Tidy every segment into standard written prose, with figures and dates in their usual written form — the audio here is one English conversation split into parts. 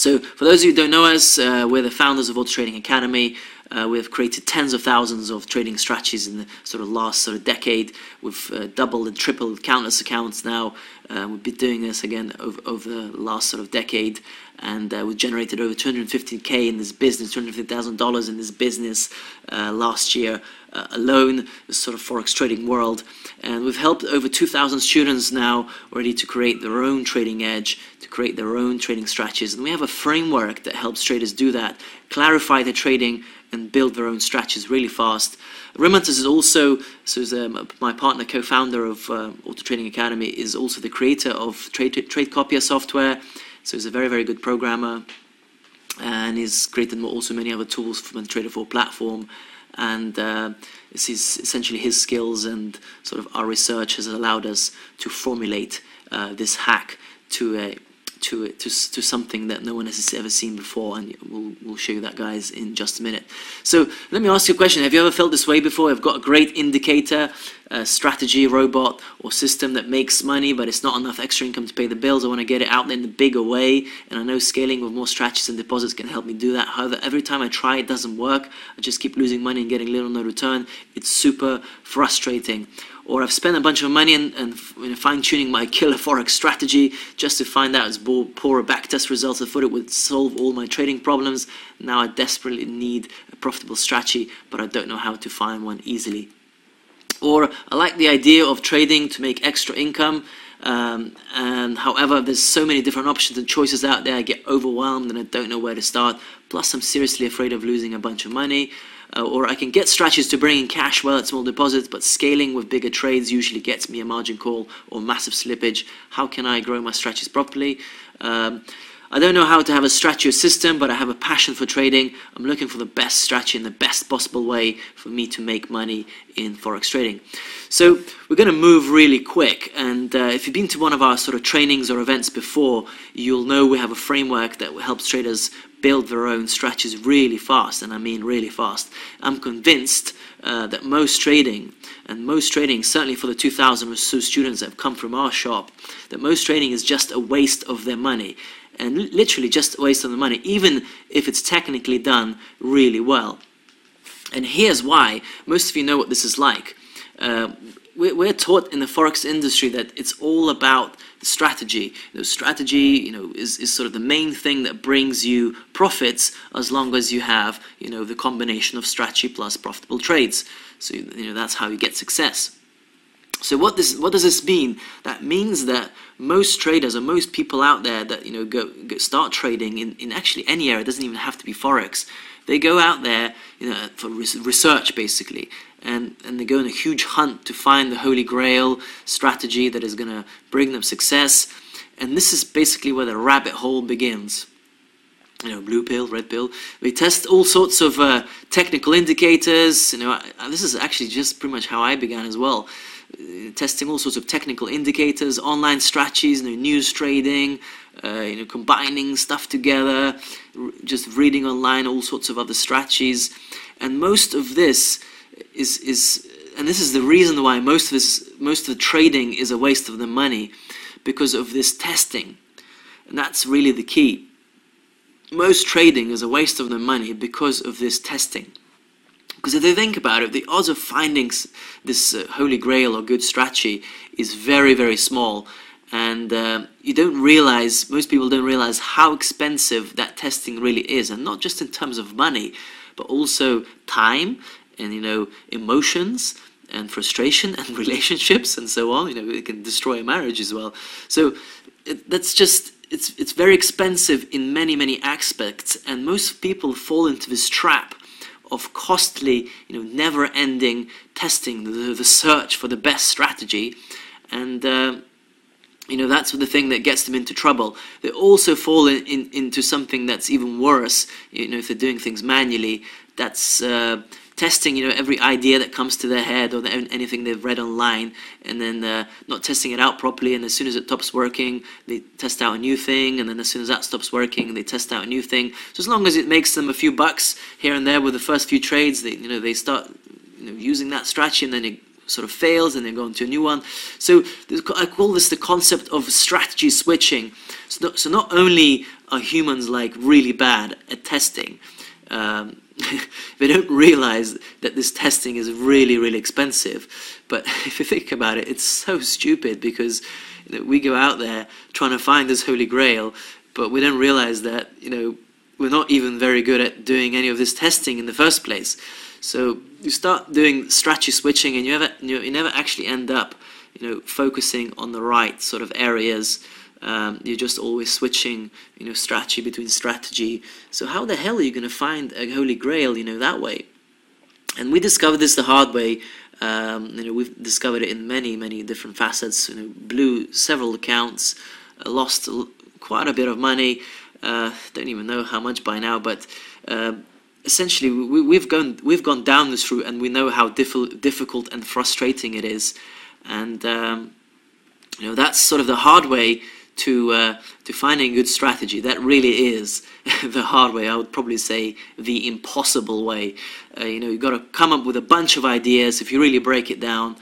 So for those of you who don't know us, we're the founders of Auto Trading Academy. We have created tens of thousands of trading strategies in the sort of last decade. We've doubled and tripled countless accounts now. We've been doing this again over the last decade, and we've generated over 250K in this business, $250,000 in this business last year alone, this sort of forex trading world. And we've helped over 2,000 students now already to create their own trading edge, to create their own trading strategies. And we have a framework that helps traders do that, clarify their trading, and build their own strategies really fast. Remontes is also, my partner, co-founder of Auto Trading Academy, is also the creator of Trade Copier software. So he's a very, very good programmer, and he's created also many other tools from the Trader 4 platform. And it's essentially his skills and sort of our research has allowed us to formulate this hack to something that no one has ever seen before, and we'll show you that, guys, in just a minute. So let me ask you a question. Have you ever felt this way before? I've got a great indicator, strategy, robot, or system that makes money, but it's not enough extra income to pay the bills. I want to get it out there in a bigger way, and I know scaling with more strategies and deposits can help me do that. However, every time I try, it doesn't work. I just keep losing money and getting little no return. It's super frustrating. Or I've spent a bunch of money and fine-tuning my killer forex strategy just to find out its poor backtest results. I thought it would solve all my trading problems. Now I desperately need a profitable strategy, but I don't know how to find one easily. Or I like the idea of trading to make extra income, and however, there's so many different options and choices out there, I get overwhelmed and I don't know where to start. Plus, I'm seriously afraid of losing a bunch of money. Or I can get strategies to bring in cash well at small deposits, but scaling with bigger trades usually gets me a margin call or massive slippage. How can I grow my strategies properly? I don't know how to have a strategy or system, but I have a passion for trading. I'm looking for the best strategy in the best possible way for me to make money in forex trading. So we're going to move really quick, and if you've been to one of our sort of trainings or events before, you'll know we have a framework that helps traders build their own strategies really fast, and I mean really fast. I'm convinced that most trading, certainly for the 2,000 or so students that have come from our shop, that most trading is just a waste of their money. And literally just a waste of the money, even if it's technically done really well. And here's why. Most of you know what this is like. We're taught in the forex industry that it's all about strategy. Strategy, is sort of the main thing that brings you profits, as long as you have, the combination of strategy plus profitable trades. So, that's how you get success. So what does this mean? That means that most traders or most people out there that start trading in actually any area, it doesn't even have to be forex. They go out there for research basically, and they go on a huge hunt to find the holy grail strategy that is going to bring them success. And this is basically where the rabbit hole begins. Blue pill, red pill. We test all sorts of technical indicators. This is actually just pretty much how I began as well. Testing all sorts of technical indicators, online strategies, news trading, combining stuff together, just reading online all sorts of other strategies. And most of this and this is the reason why most of the trading is a waste of the money, because of this testing. And that's really the key. Most trading is a waste of the money because of this testing. Because if they think about it, the odds of finding this holy grail or good strategy is very, very small. And most people don't realize how expensive that testing really is. And not just in terms of money, but also time and, emotions and frustration and relationships and so on. It can destroy a marriage as well. So it's very expensive in many, many aspects. And most people fall into this trap of costly, never-ending testing, the search for the best strategy, and that's the thing that gets them into trouble. They also fall into something that's even worse. If they're doing things manually, that's testing, every idea that comes to their head or anything they've read online, and then not testing it out properly. And as soon as it stops working, they test out a new thing, and then as soon as that stops working, they test out a new thing. So as long as it makes them a few bucks here and there with the first few trades, they start using that strategy, and then it sort of fails, and they go into a new one. So I call this the concept of strategy switching. So not only are humans like really bad at testing? They don't realize that this testing is really, really expensive. But if you think about it, it's so stupid, because we go out there trying to find this holy grail, but we don't realize that we're not even very good at doing any of this testing in the first place. So you start doing strategy switching, and you never actually end up focusing on the right sort of areas. You're just always switching strategy between strategy. So how the hell are you going to find a holy grail that way? And we discovered this the hard way. We've discovered it in many different facets. Blew several accounts, lost quite a bit of money. Don't even know how much by now, but essentially we've gone down this route, and we know how difficult and frustrating it is. And that's sort of the hard way to finding a good strategy. That really is the hard way. I would probably say the impossible way. You've got to come up with a bunch of ideas. If you really break it down,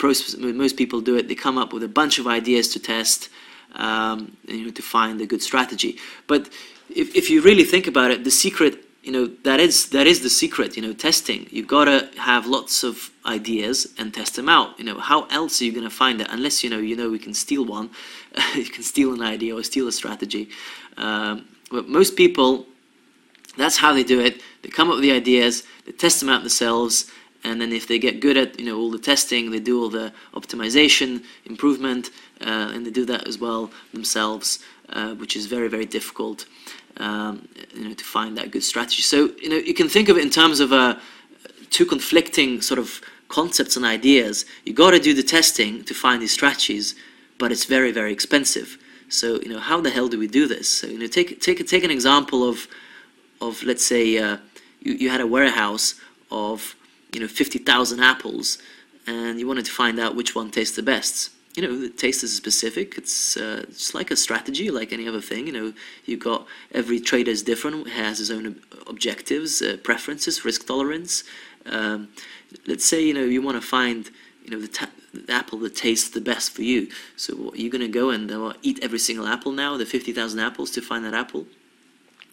most people do it. They come up with a bunch of ideas to test, to find a good strategy. But if you really think about it, the secret, that is the secret. Testing. You've got to have lots of ideas and test them out. How else are you going to find it unless we can steal one? You can steal an idea or steal a strategy. But most people, that's how they do it. They come up with the ideas, they test them out themselves, and then if they get good at all the testing, they do all the optimization, improvement, and they do that as well themselves, which is very, very difficult. To find that good strategy. So you can think of it in terms of two conflicting sort of concepts and ideas. You got to do the testing to find these strategies, but it's very, very expensive. So how the hell do we do this? So take an example of let's say you had a warehouse of 50,000 apples, and you wanted to find out which one tastes the best. The taste is specific. It's like a strategy, like any other thing. You've got, every trader is different, has his own objectives, preferences, risk tolerance. Let's say you want to find the apple that tastes the best for you. So what, are you going to go and eat every single apple now, the 50,000 apples, to find that apple?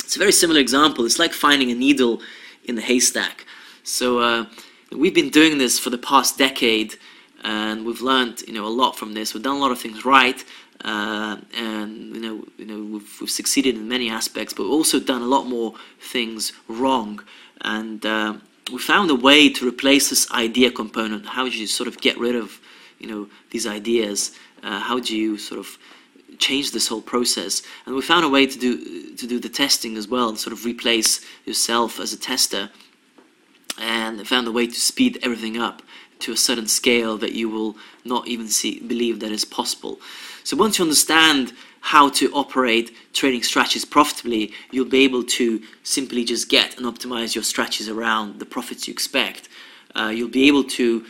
It's a very similar example. It's like finding a needle in the haystack. So we've been doing this for the past decade. And we've learned, a lot from this. We've done a lot of things right, and we've succeeded in many aspects. But we've also done a lot more things wrong. And we found a way to replace this idea component. How do you sort of get rid of, these ideas? How do you sort of change this whole process? And we found a way to do the testing as well, and sort of replace yourself as a tester. And found a way to speed everything up to a certain scale that you will not even believe that is possible. So once you understand how to operate trading strategies profitably, you'll be able to simply just get and optimize your strategies around the profits you expect. You'll be able to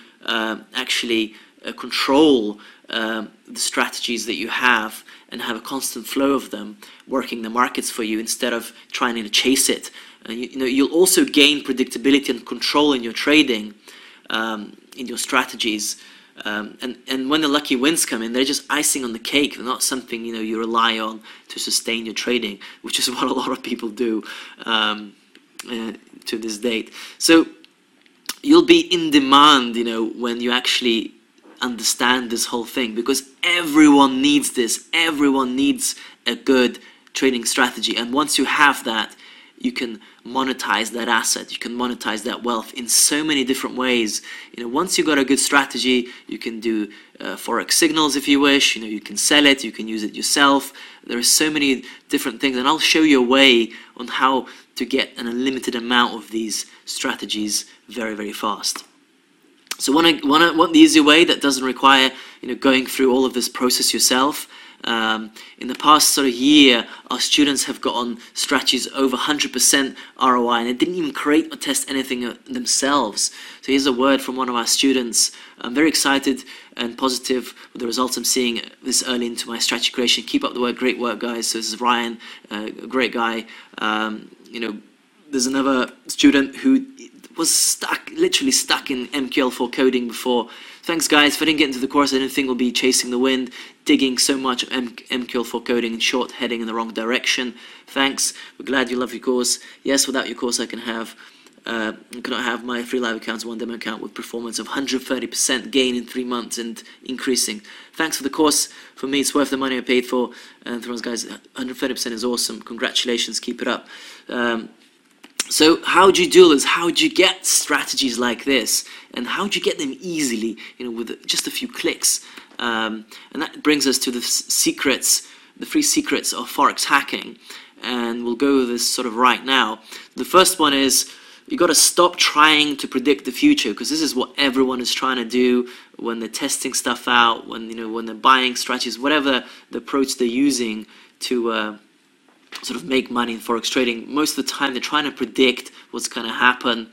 actually control the strategies that you have and have a constant flow of them working the markets for you instead of trying to chase it. You'll also gain predictability and control in your trading, in your strategies, and when the lucky wins come in, they're just icing on the cake. They're not something you rely on to sustain your trading, which is what a lot of people do to this date. So you'll be in demand, when you actually understand this whole thing, because everyone needs this. Everyone needs a good trading strategy, and once you have that, you can monetize that asset, you can monetize that wealth in so many different ways. Once you've got a good strategy, you can do forex signals if you wish. You can sell it, you can use it yourself. There are so many different things, and I'll show you a way on how to get an unlimited amount of these strategies very, very fast. So want the easy way that doesn't require going through all of this process yourself. In the past sort of year, our students have gotten strategies over 100% ROI, and they didn't even create or test anything themselves. So here's a word from one of our students. I'm very excited and positive with the results I'm seeing this early into my strategy creation. Keep up the work, great work, guys. So this is Ryan, a great guy. There's another student who was stuck, literally stuck in MQL4 coding before. Thanks guys, if I didn't get into the course, I didn't think we'll be chasing the wind, digging so much MQL4 coding in short, heading in the wrong direction. Thanks, we're glad you love your course. Yes, without your course I cannot have my free live accounts, one demo account with performance of 130% gain in 3 months and increasing. Thanks for the course. For me, it's worth the money I paid for. And for us guys, 130% is awesome. Congratulations, keep it up. So how do you do this? How do you get strategies like this? And how do you get them easily, with just a few clicks? And that brings us to the secrets, the 3 secrets of Forex hacking. And we'll go with this sort of right now. The first one is, you got to stop trying to predict the future, because this is what everyone is trying to do when they're testing stuff out, when they're buying strategies, whatever the approach they're using to sort of make money in Forex trading. Most of the time they're trying to predict what's going to happen,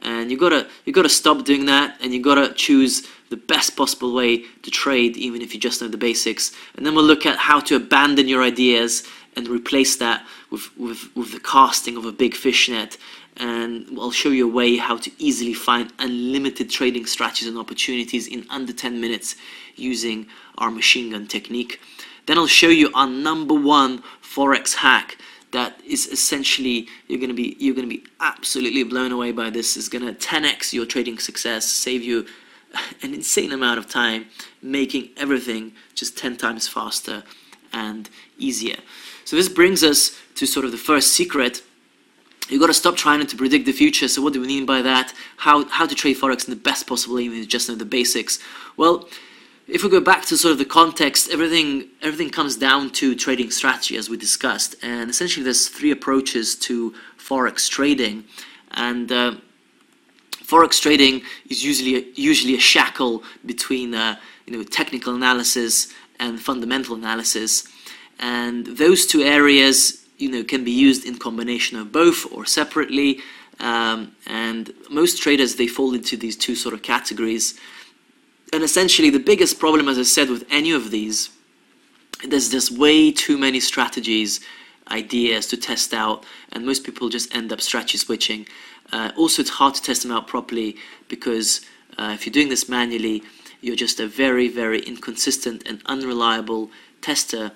and you got to stop doing that, and you got to choose the best possible way to trade, even if you just know the basics. And then we'll look at how to abandon your ideas and replace that with the casting of a big fish net. And I'll show you a way how to easily find unlimited trading strategies and opportunities in under 10 minutes using our machine gun technique. Then I'll show you our #1 Forex hack that is essentially, you're going to be absolutely blown away by this. It's going to 10x your trading success, save you an insane amount of time, making everything just 10 times faster and easier. So this brings us to sort of the first secret. You've got to stop trying to predict the future. So what do we mean by that? How to trade Forex in the best possible way, even if you just know the basics? Well, if we go back to sort of the context, everything comes down to trading strategy, as we discussed. And essentially there's 3 approaches to Forex trading. And Forex trading is usually a shackle between technical analysis and fundamental analysis. And those 2 areas can be used in combination of both or separately, and most traders, they fall into these 2 sort of categories. And essentially the biggest problem, as I said, with any of these, there's just way too many strategies, ideas to test out, and most people just end up strategy switching. Also, it's hard to test them out properly, because if you're doing this manually, you're just a very, very inconsistent and unreliable tester.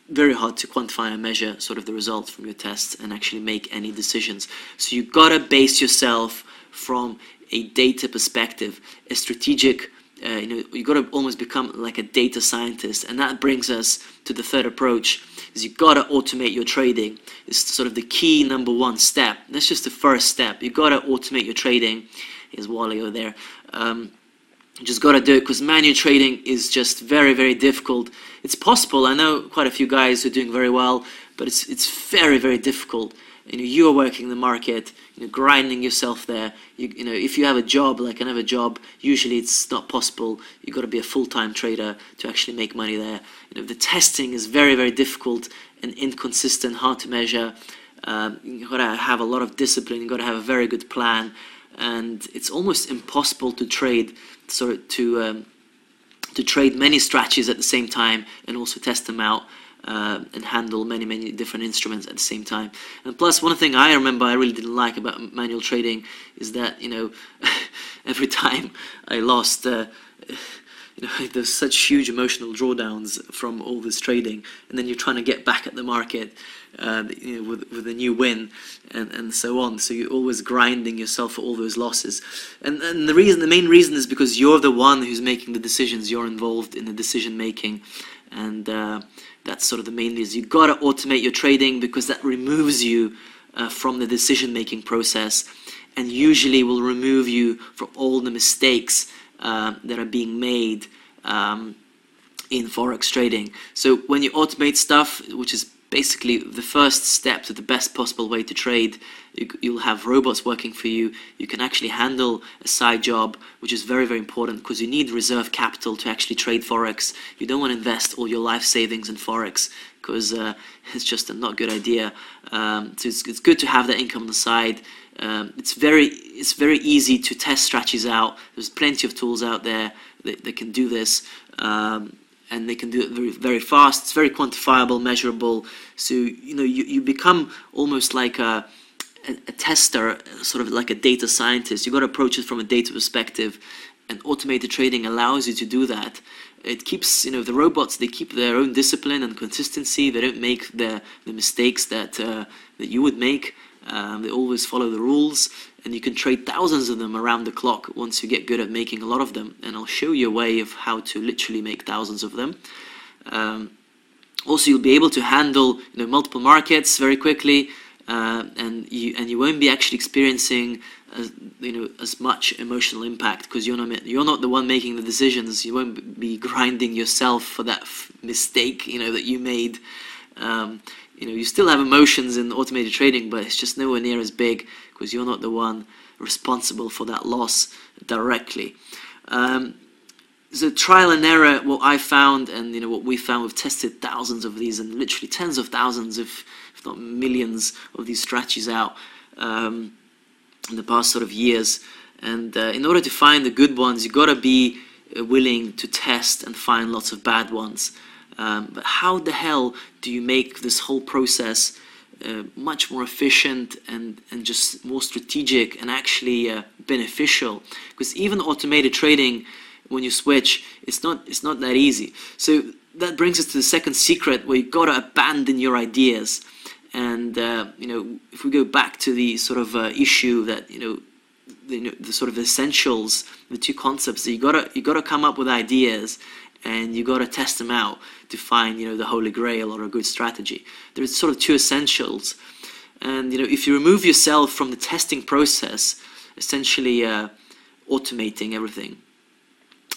Very hard to quantify and measure sort of the results from your tests and actually make any decisions. So you've got to base yourself from a data perspective, a strategic, you've got to almost become like a data scientist. And that brings us to the third approach, is you've got to automate your trading. It's sort of the key #1 step. That's just the first step. You've got to automate your trading. Here's Wally over there. You just got to do it, because manual trading is just very, very difficult. It's possible. I know quite a few guys who are doing very well, but it's very, very difficult. You are working the market, grinding yourself there. If you have a job, like I have a job, usually it's not possible. You've got to be a full-time trader to actually make money there. The testing is very, very difficult and inconsistent, hard to measure. You've got to have a lot of discipline. You've got to have a very good plan, and it's almost impossible to trade. To trade many strategies at the same time and also test them out and handle many different instruments at the same time. And plus, one thing I remember I really didn't like about manual trading is that every time I lost, there's such huge emotional drawdowns from all this trading, and then you're trying to get back at the market with a new win and so on. So you're always grinding yourself for all those losses. And the main reason is because you're the one who's making the decisions. You're involved in the decision making, and that's sort of the main reason. You've got to automate your trading, because that removes you from the decision making process, and usually will remove you from all the mistakes that are being made in Forex trading. So when you automate stuff, which is basically the first step to the best possible way to trade, you'll have robots working for you. You can actually handle a side job, which is very, very important, because you need reserve capital to actually trade Forex. You don't want to invest all your life savings in Forex, because it's just a not good idea. So it's good to have that income on the side. It's very easy to test strategies out. There's plenty of tools out there that can do this. And they can do it very, very fast. It's very quantifiable, measurable. So you become almost like a a tester, sort of like a data scientist. You've got to approach it from a data perspective, and automated trading allows you to do that. It keeps, the robots, they keep their own discipline and consistency. They don't make the mistakes that that you would make. They always follow the rules, and you can trade thousands of them around the clock once you get good at making a lot of them. And I'll show you a way of how to literally make thousands of them. Also, you'll be able to handle multiple markets very quickly, and you won't be actually experiencing as much emotional impact, because you're not the one making the decisions. You won't be grinding yourself for that mistake that you made. You still have emotions in automated trading, but it's just nowhere near as big, because you're not the one responsible for that loss directly. So trial and error, what I found, and what we found, we've tested thousands of these, and literally tens of thousands, if not millions, of these strategies out in the past sort of years. And in order to find the good ones, you've got to be willing to test and find lots of bad ones. But how the hell do you make this whole process much more efficient and just more strategic and actually beneficial? Because even automated trading, when you switch, it's not that easy. So that brings us to the second secret, where you've got to abandon your ideas. And if we go back to the sort of issue that the sort of essentials, the two concepts, that you gotta come up with ideas, and you got to test them out to find the holy grail or a good strategy. There's sort of two essentials, and if you remove yourself from the testing process, essentially automating everything,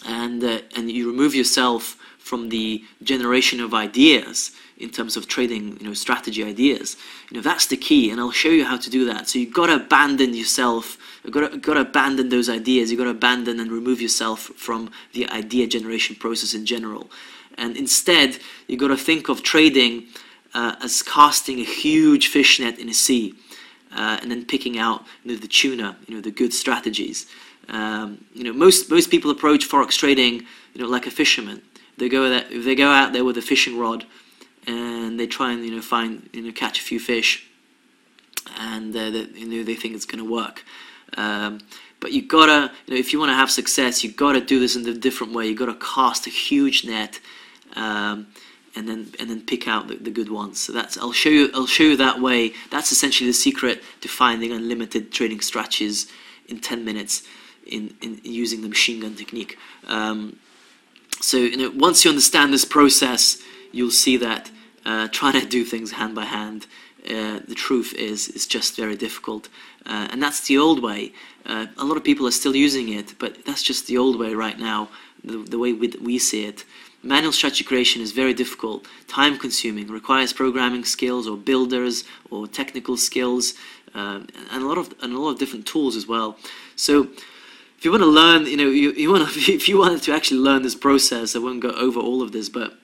and you remove yourself from the generation of ideas in terms of trading strategy ideas, that's the key, and I'll show you how to do that. So you've got to abandon yourself. You've got to abandon those ideas. You've got to abandon and remove yourself from the idea generation process in general. And instead, you've got to think of trading as casting a huge fish net in a sea, and then picking out the tuna, the good strategies. Most people approach forex trading like a fisherman. They go out there with a fishing rod, and they try and find catch a few fish, and they think it's going to work. But you gotta, if you want to have success, you gotta do this in a different way. You gotta cast a huge net, and then pick out the good ones. So I'll show you that way. That's essentially the secret to finding unlimited trading strategies in 10 minutes in using the machine gun technique. So once you understand this process, you'll see that trying to do things hand by hand, the truth is just very difficult, and that's the old way. A lot of people are still using it, but that's just the old way right now, the way we see it. Manual strategy creation is very difficult, time consuming, requires programming skills or builders or technical skills, and a lot of different tools as well. So if you want to learn, if you wanted to actually learn this process, I won't go over all of this, but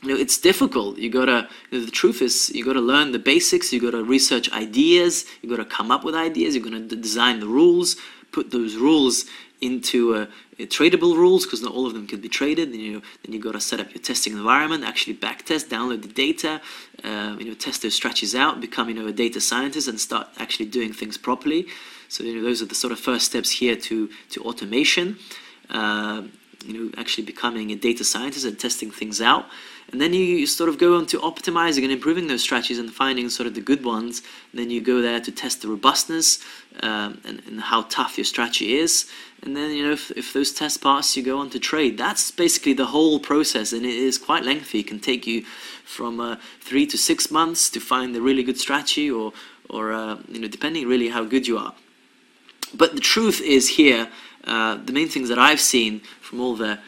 it's difficult. You gotta. The truth is, you gotta learn the basics. You gotta research ideas. You gotta come up with ideas. You're gonna design the rules. Put those rules into tradable rules, because not all of them can be traded. Then you gotta set up your testing environment, actually backtest, download the data, test those strategies out, become a data scientist, and start actually doing things properly. So those are the sort of first steps here to automation. Actually becoming a data scientist and testing things out. And then you sort of go on to optimizing and improving those strategies and finding sort of the good ones. And then you go there to test the robustness and how tough your strategy is. And then if those tests pass, you go on to trade. That's basically the whole process, and it is quite lengthy. It can take you from 3 to 6 months to find the really good strategy, or depending really how good you are. But the truth is here, the main things that I've seen from all the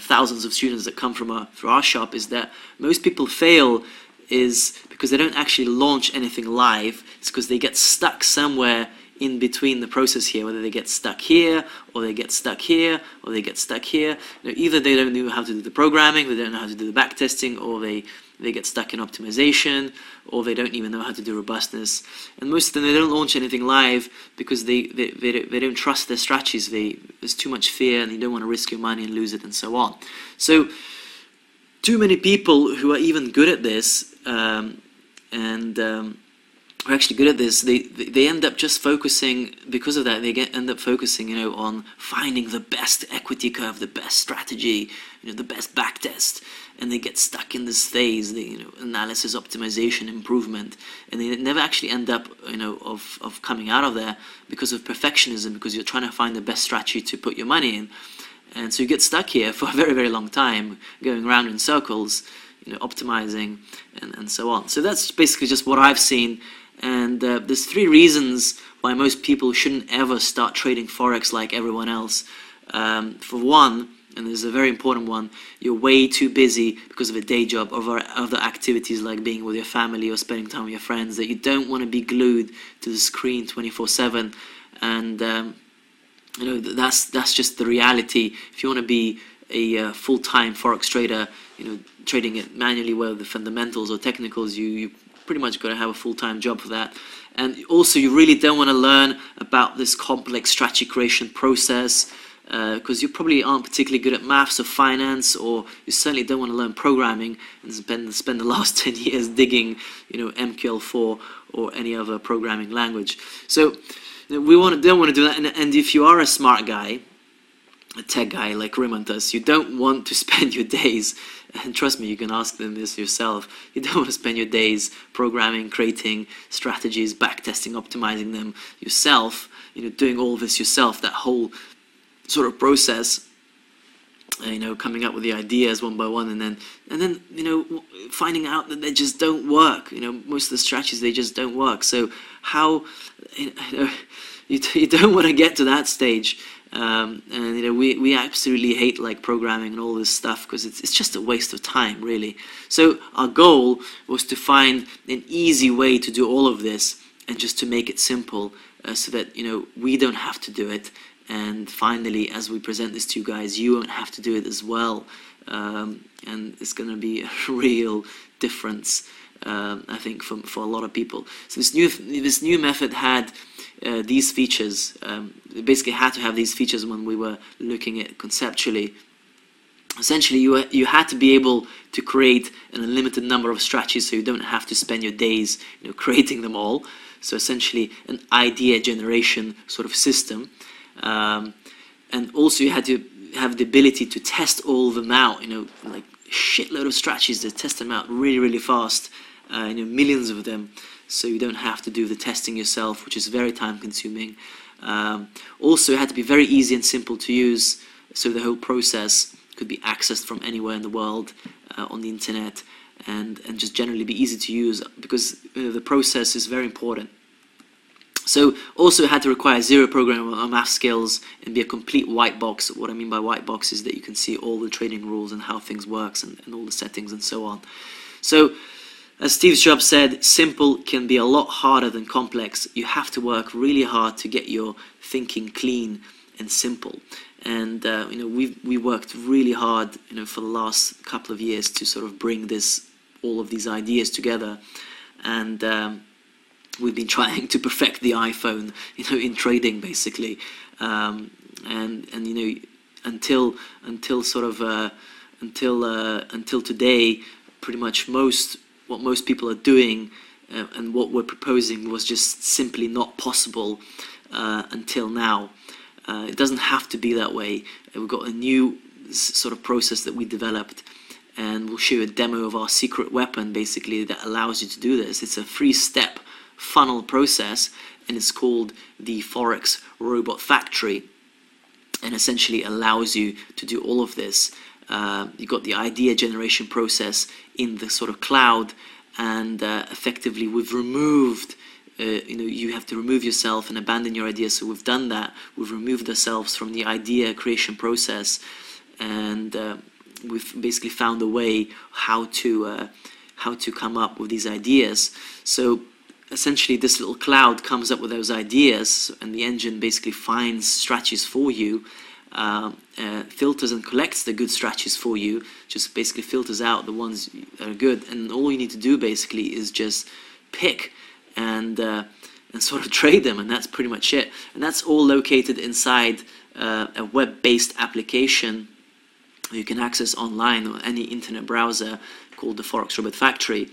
thousands of students that come through our shop is that most people fail is because they don't actually launch anything live. It's because they get stuck somewhere in between the process here, whether they get stuck here, or they get stuck here, or they get stuck here. Either they don't know how to do the programming, they don't know how to do the back testing, or they get stuck in optimization, or they don't even know how to do robustness. And most of them, they don't launch anything live because they don't trust their strategies. There's too much fear, and you don't want to risk your money and lose it, and so on. So too many people who are even good at this, and are actually good at this. They end up just focusing, because of that, end up focusing, on finding the best equity curve, the best strategy, the best backtest, and they get stuck in this phase, analysis, optimization, improvement, and they never actually end up, of coming out of there because of perfectionism, because you're trying to find the best strategy to put your money in, and so you get stuck here for a very, very long time, going around in circles, optimizing, and so on. So that's basically just what I've seen. And there's 3 reasons why most people shouldn't ever start trading Forex like everyone else. For one, and there's a very important one, you're way too busy because of a day job or other activities like being with your family or spending time with your friends, that you don't want to be glued to the screen 24/7. And that's just the reality. If you want to be a full-time Forex trader, trading it manually, whether the fundamentals or technicals, you pretty much got to have a full-time job for that. And also, you really don't want to learn about this complex strategy creation process, because you probably aren't particularly good at maths or finance, or you certainly don't want to learn programming and spend the last 10 years digging, MQL4 or any other programming language. So we don't want to do that. And if you are a smart guy, a tech guy like Rimontas, you don't want to spend your days, and trust me, you can ask them this yourself, you don't want to spend your days programming, creating strategies, backtesting, optimizing them yourself, doing all this yourself, that whole sort of process, coming up with the ideas one by one, and then finding out that they just don't work. Most of the strategies, they just don't work. So how, you don't want to get to that stage. And we absolutely hate programming and all this stuff, because it's just a waste of time, really. So our goal was to find an easy way to do all of this, and just to make it simple, so that we don't have to do it. And finally, as we present this to you guys, you won't have to do it as well, and it's going to be a real difference, I think, for a lot of people. So this new method had these features. It basically had to have these features when we were looking at conceptually. Essentially, you had to be able to create an unlimited number of strategies, so you don't have to spend your days creating them all. So essentially, an idea generation sort of system. And also you had to have the ability to test all of them out, like a shitload of strategies, to test them out really, really fast, millions of them, so you don't have to do the testing yourself, which is very time consuming. Also, it had to be very easy and simple to use, so the whole process could be accessed from anywhere in the world, on the internet, and just generally be easy to use, because the process is very important. So also it had to require 0 programming or math skills and be a complete white box. What I mean by white box is that you can see all the trading rules and how things works, and all the settings and so on. So as Steve Jobs said, simple can be a lot harder than complex. You have to work really hard to get your thinking clean and simple. And we worked really hard for the last couple of years to sort of bring all of these ideas together. And we've been trying to perfect the iPhone, in trading, basically, and until today, pretty much what most people are doing, and what we're proposing, was just simply not possible until now. It doesn't have to be that way. We've got a new sort of process that we developed, and we'll show you a demo of our secret weapon, basically, that allows you to do this. It's a 3-step funnel process, and it's called the Forex Robot Factory, and essentially allows you to do all of this. You've got the idea generation process in the sort of cloud, and effectively we've removed, you have to remove yourself and abandon your idea. So we've done that. We've removed ourselves from the idea creation process, and we've basically found a way how to come up with these ideas. So essentially, this little cloud comes up with those ideas, and the engine basically finds strategies for you, filters and collects the good strategies for you, just basically filters out the ones that are good, and all you need to do basically is just pick and sort of trade them, and that's pretty much it. And that's all located inside a web-based application you can access online on any internet browser, called the Forex Robot Factory.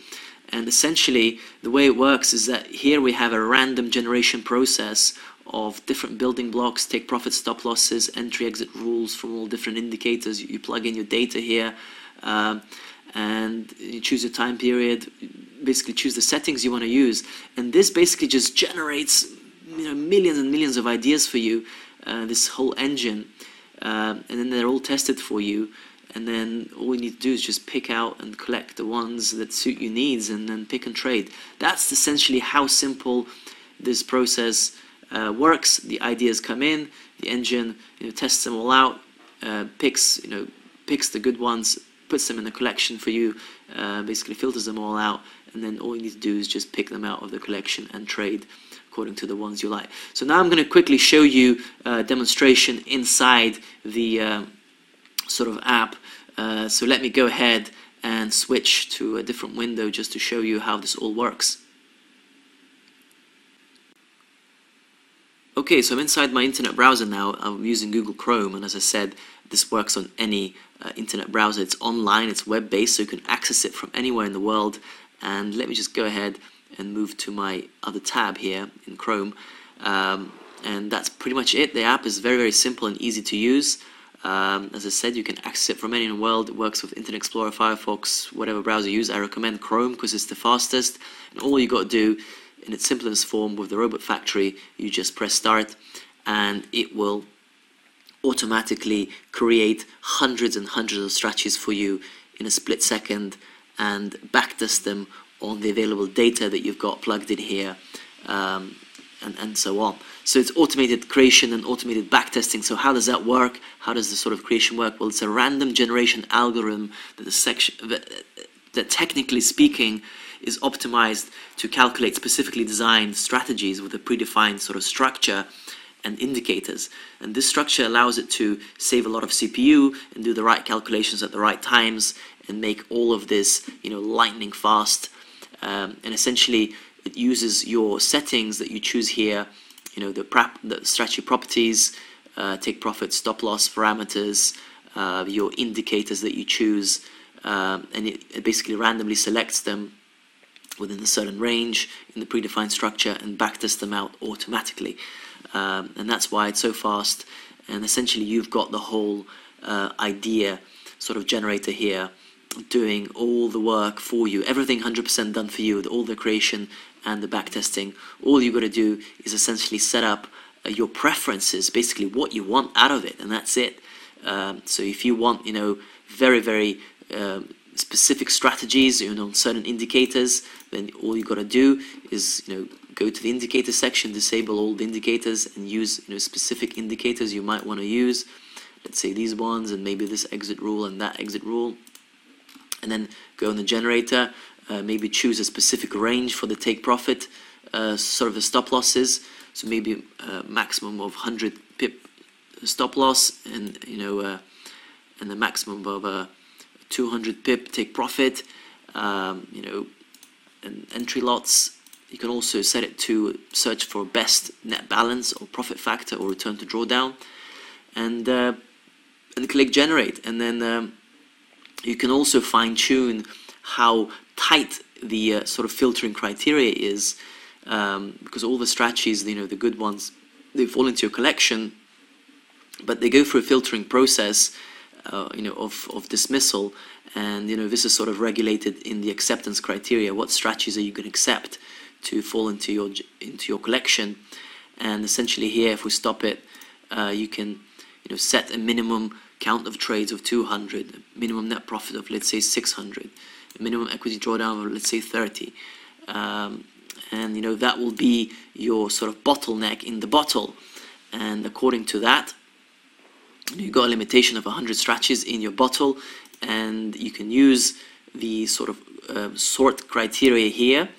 And essentially, the way it works is that here we have a random generation process of different building blocks, take profit, stop losses, entry, exit rules from all different indicators. You plug in your data here, and you choose your time period, basically choose the settings you want to use. And this basically just generates millions and millions of ideas for you, this whole engine. And then they're all tested for you. And then all you need to do is just pick out and collect the ones that suit your needs and then pick and trade. That's essentially how simple this process works. The ideas come in, the engine tests them all out, picks the good ones, puts them in a collection for you, basically filters them all out, and then all you need to do is just pick them out of the collection and trade according to the ones you like. So now I'm going to quickly show you a demonstration inside the sort of app. So let me go ahead and switch to a different window just to show you how this all works. Okay, so I'm inside my internet browser now. I'm using Google Chrome, and as I said, this works on any internet browser. It's online, it's web-based, so you can access it from anywhere in the world. And let me just go ahead and move to my other tab here in Chrome. And that's pretty much it. The app is very, very simple and easy to use. As I said, you can access it from anywhere in the world. It works with Internet Explorer, Firefox, whatever browser you use. I recommend Chrome because it's the fastest. And all you got to do, in its simplest form, with the Robot Factory, you just press start, and it will automatically create hundreds and hundreds of strategies for you in a split second and backtest them on the available data that you've got plugged in here, and so on. So it's automated creation and automated backtesting. So how does that work? How does the sort of creation work? Well, it's a random generation algorithm that technically speaking is optimized to calculate specifically designed strategies with a predefined sort of structure and indicators. And this structure allows it to save a lot of CPU and do the right calculations at the right times and make all of this, lightning fast. And essentially, it uses your settings that you choose here, the strategy properties, take profit, stop loss parameters, your indicators that you choose, and it basically randomly selects them within a certain range in the predefined structure and backtest them out automatically. And that's why it's so fast. And essentially, you've got the whole idea sort of generator here doing all the work for you, everything 100% done for you, all the creation and the backtesting. All you got to do is essentially set up your preferences, basically what you want out of it, and that's it. So if you want, very, very specific strategies, on certain indicators, then all you got to do is, go to the indicator section, disable all the indicators, and use, specific indicators you might want to use. Let's say these ones, and maybe this exit rule and that exit rule. And then go on the generator, maybe choose a specific range for the take profit, sort of the stop losses. So maybe a maximum of 100 pip stop loss, and and the maximum of 200 pip take profit. And entry lots. You can also set it to search for best net balance or profit factor or return to drawdown, and click generate. And then you can also fine-tune how tight the sort of filtering criteria is, because all the strategies, the good ones, they fall into your collection, but they go through a filtering process, of dismissal, and this is sort of regulated in the acceptance criteria. What strategies are you going to accept to fall into your collection? And essentially here, if we stop it, you can set a minimum count of trades of 200, a minimum net profit of, let's say, 600, a minimum equity drawdown of, let's say, 30, and that will be your sort of bottleneck in the bottle. And according to that, you've got a limitation of 100 strategies in your bottle, and you can use the sort of sort criteria here.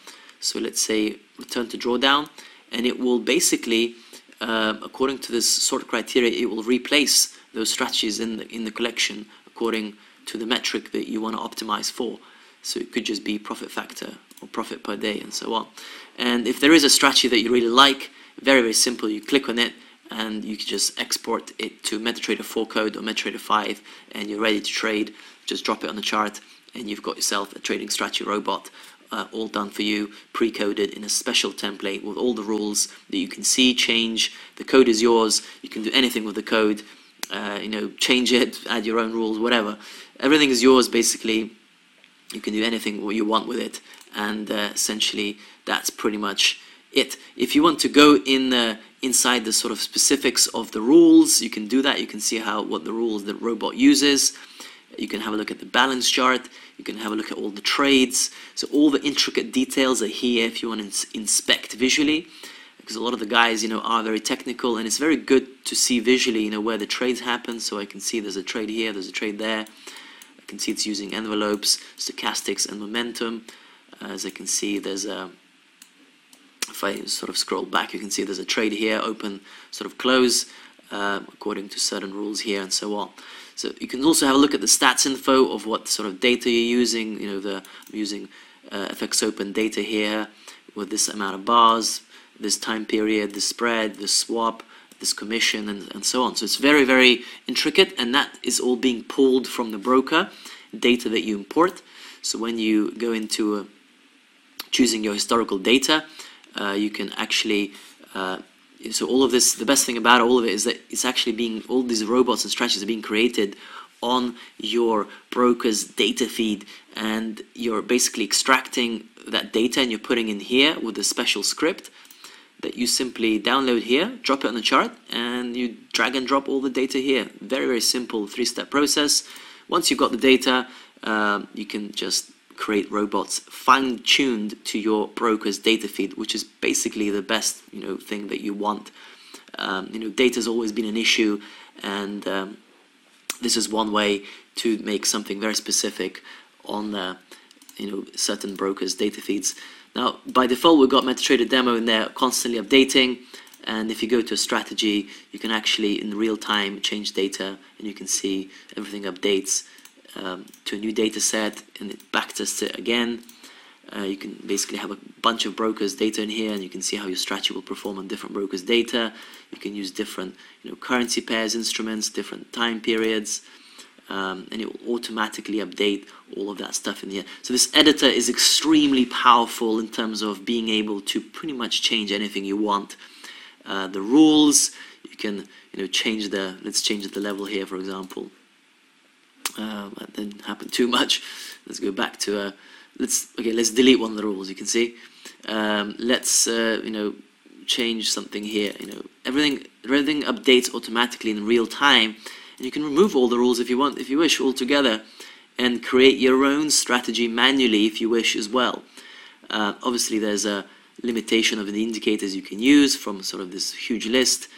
So let's say return to drawdown, and it will basically, according to this sort criteria, it will replace those strategies in the collection according to the metric that you want to optimize for. So it could just be profit factor or profit per day and so on. And if there is a strategy that you really like, very, very simple, you click on it and you can just export it to MetaTrader 4 code or MetaTrader 5, and you're ready to trade. Just drop it on the chart and you've got yourself a trading strategy robot all done for you, pre-coded in a special template with all the rules that you can see, change. The code is yours. You can do anything with the code. Change it, add your own rules, whatever. Everything is yours, basically. You can do anything what you want with it, and essentially that's pretty much it. If you want to go inside the sort of specifics of the rules, you can do that. You can see what the rules the robot uses. You can have a look at the balance chart. You can have a look at all the trades. So all the intricate details are here if you want to inspect visually, because a lot of the guys, are very technical, and it's very good to see visually, where the trades happen. So I can see there's a trade here, there's a trade there. I can see it's using envelopes, stochastics, and momentum. As I can see, there's a, if I sort of scroll back, you can see there's a trade here, open, sort of close, according to certain rules here, and so on. So you can also have a look at the stats info of what sort of data you're using. I'm using FX Open data here with this amount of bars, this time period, this spread, this swap, this commission, and so on. So it's very, very intricate, and that is all being pulled from the broker data that you import. So when you go into choosing your historical data, you can actually so all of this, the best thing about all of it is that it's actually all these robots and strategies are being created on your broker's data feed, and you're basically extracting that data and you're putting in here with a special script that you simply download here, drop it on the chart, and you drag and drop all the data here. Very, very simple 3-step process. Once you've got the data, you can just create robots fine-tuned to your broker's data feed, which is basically the best thing that you want. Data has always been an issue, and this is one way to make something very specific on certain brokers' data feeds. Now, by default, we've got MetaTrader Demo in there, constantly updating. And if you go to a strategy, you can actually in real time change data, and you can see everything updates to a new data set, and it backtests it again. You can basically have a bunch of brokers' data in here, and you can see how your strategy will perform on different brokers' data. You can use different currency pairs, instruments, different time periods, and it will automatically update all of that stuff in here. So this editor is extremely powerful in terms of being able to pretty much change anything you want. The rules, you can change let's change the level here, for example. That didn't happen too much. Let's go back to let's delete one of the rules. You can see let's change something here. Everything updates automatically in real time, and you can remove all the rules if you wish altogether, and create your own strategy manually if you wish as well. Obviously there's a limitation of the indicators you can use from sort of this huge list.